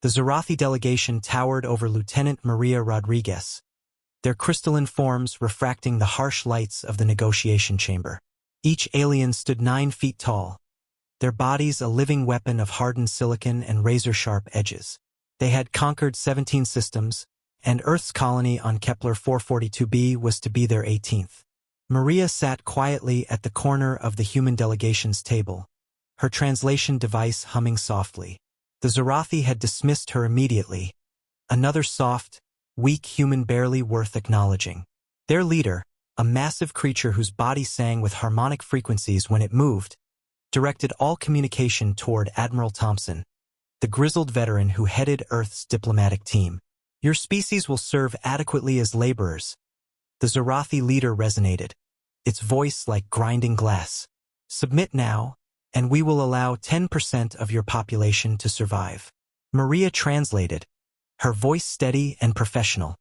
The Zarathi delegation towered over Lieutenant Maria Rodriguez, their crystalline forms refracting the harsh lights of the negotiation chamber. Each alien stood 9 feet tall, their bodies a living weapon of hardened silicon and razor-sharp edges. They had conquered 17 systems, and Earth's colony on Kepler 442b was to be their 18th. Maria sat quietly at the corner of the human delegation's table, her translation device humming softly. The Zarathi had dismissed her immediately, another soft, weak human barely worth acknowledging. Their leader, a massive creature whose body sang with harmonic frequencies when it moved, directed all communication toward Admiral Thompson, the grizzled veteran who headed Earth's diplomatic team. Your species will serve adequately as laborers. The Zarathi leader resonated, its voice like grinding glass. Submit now, and we will allow 10% of your population to survive. Maria translated, her voice steady and professional.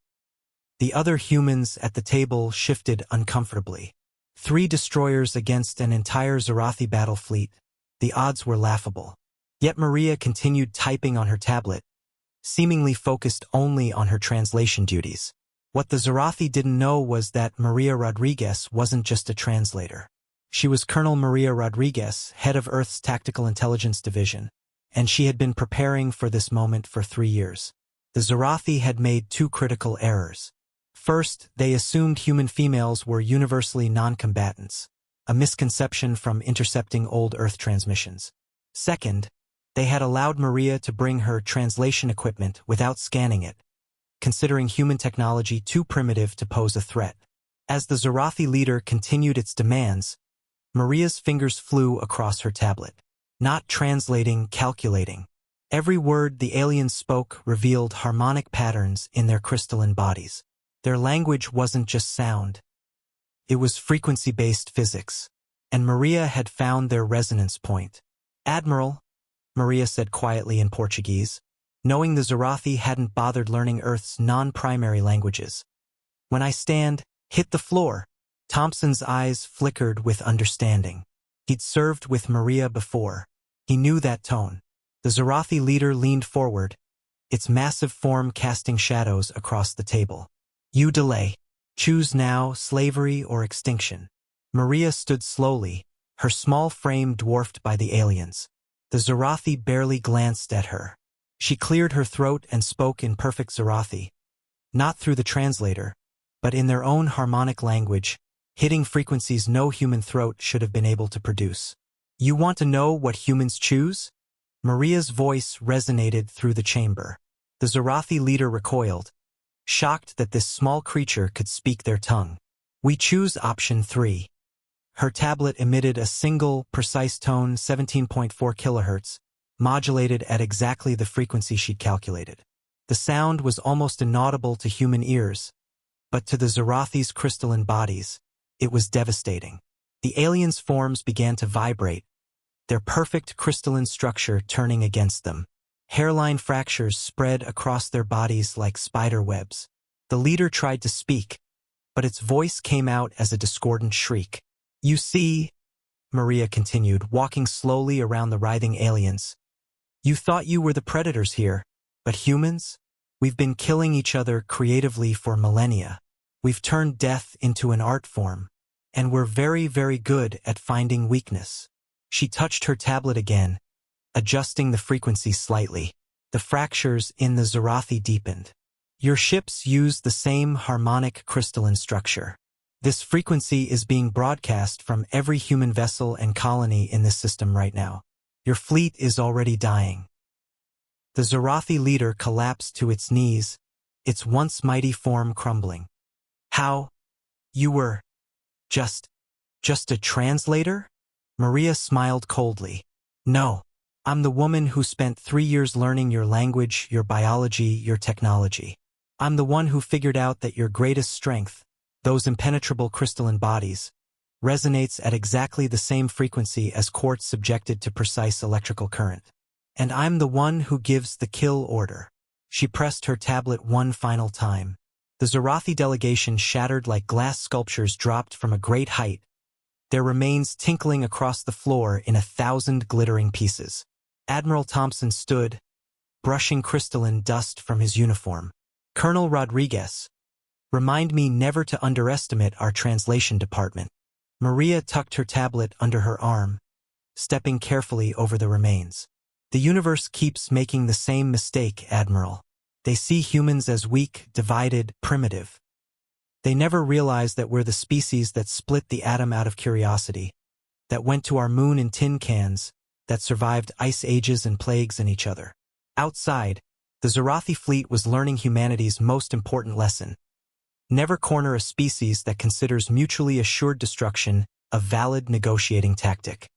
The other humans at the table shifted uncomfortably. 3 destroyers against an entire Zarathi battle fleet. The odds were laughable. Yet Maria continued typing on her tablet, seemingly focused only on her translation duties. What the Zarathi didn't know was that Maria Rodriguez wasn't just a translator. She was Colonel Maria Rodriguez, head of Earth's Tactical Intelligence Division, and she had been preparing for this moment for 3 years. The Zarathi had made 2 critical errors. First, they assumed human females were universally non-combatants, a misconception from intercepting old Earth transmissions. Second, they had allowed Maria to bring her translation equipment without scanning it, considering human technology too primitive to pose a threat. As the Zarathi leader continued its demands, Maria's fingers flew across her tablet. Not translating, calculating. Every word the aliens spoke revealed harmonic patterns in their crystalline bodies. Their language wasn't just sound. It was frequency-based physics, and Maria had found their resonance point. Admiral, Maria said quietly in Portuguese, knowing the Zarathi hadn't bothered learning Earth's non-primary languages. When I stand, hit the floor. Thompson's eyes flickered with understanding. He'd served with Maria before. He knew that tone. The Zarathi leader leaned forward, its massive form casting shadows across the table. You delay. Choose now, slavery or extinction. Maria stood slowly, her small frame dwarfed by the aliens. The Zarathi barely glanced at her. She cleared her throat and spoke in perfect Zarathi, not through the translator, but in their own harmonic language, hitting frequencies no human throat should have been able to produce. You want to know what humans choose? Maria's voice resonated through the chamber. The Zarathi leader recoiled, shocked that this small creature could speak their tongue. We choose option 3. Her tablet emitted a single, precise tone, 17.4 kilohertz, modulated at exactly the frequency she'd calculated. The sound was almost inaudible to human ears, but to the Zarathi's crystalline bodies, it was devastating. The aliens' forms began to vibrate, their perfect crystalline structure turning against them. Hairline fractures spread across their bodies like spider webs. The leader tried to speak, but its voice came out as a discordant shriek. You see, Maria continued, walking slowly around the writhing aliens. You thought you were the predators here, but humans? We've been killing each other creatively for millennia. We've turned death into an art form, and we're very, very good at finding weakness. She touched her tablet again, adjusting the frequency slightly. The fractures in the Zarathi deepened. Your ships use the same harmonic crystalline structure. This frequency is being broadcast from every human vessel and colony in this system right now. Your fleet is already dying. The Zarathi leader collapsed to its knees, its once mighty form crumbling. How? You were just a translator? Maria smiled coldly. No, I'm the woman who spent 3 years learning your language, your biology, your technology. I'm the one who figured out that your greatest strength, those impenetrable crystalline bodies, resonates at exactly the same frequency as quartz subjected to precise electrical current. And I'm the one who gives the kill order. She pressed her tablet one final time. The Zarathi delegation shattered like glass sculptures dropped from a great height, their remains tinkling across the floor in 1,000 glittering pieces. Admiral Thompson stood, brushing crystalline dust from his uniform. "Colonel Rodriguez, remind me never to underestimate our translation department." Maria tucked her tablet under her arm, stepping carefully over the remains. "The universe keeps making the same mistake, Admiral. They see humans as weak, divided, primitive. They never realize that we're the species that split the atom out of curiosity, that went to our moon in tin cans, that survived ice ages and plagues in each other." Outside, the Zarathi fleet was learning humanity's most important lesson. Never corner a species that considers mutually assured destruction a valid negotiating tactic.